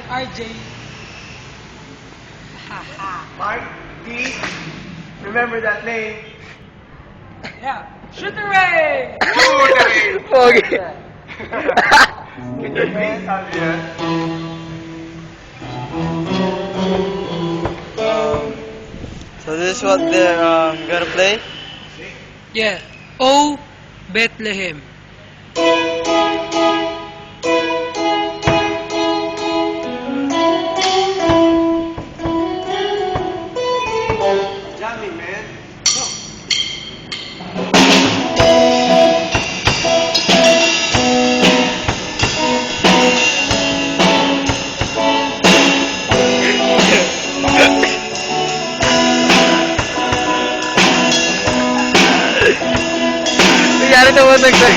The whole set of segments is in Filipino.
I'm RJ. Mark D. Remember that name. Yeah. Shooter Ray! Pogi. Sabi yan. So this is what they're gonna play. Yeah. O Bethlehem. Jamming, man. Nangyari naman nagtag.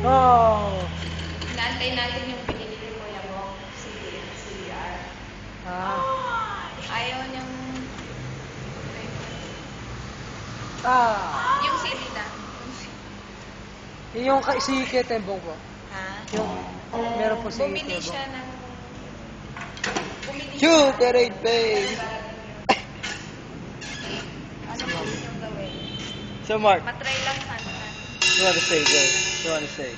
Oh. Inaantay natin yung pinili ni Kuya mo, si CR. Ah. Ayaw niyang... Ah. Yung CD na. Yung si Ketembong po. Ha? Yung meron po si Bumili siya Ketembong. ng... Bumili Shoot, siya. the right face. Ano mo yung gawin? So Mark, Matry lang sana. you wanna say, go. You wanna say.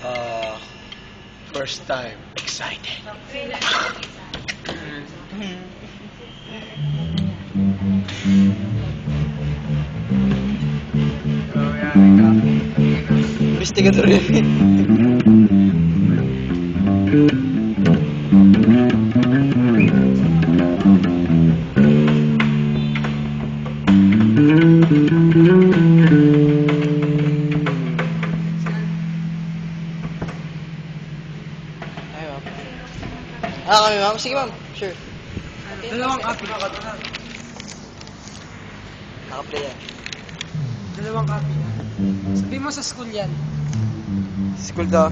First time. Excited. Try lang yung isa. Oh, yan. Investigador yun. Ay, ma'am. Kami, ma'am. Sige, ma'am. Sure. Dalawang copy. Naka-play yan. Dalawang copy. Sabi mo sa school yan. School daw.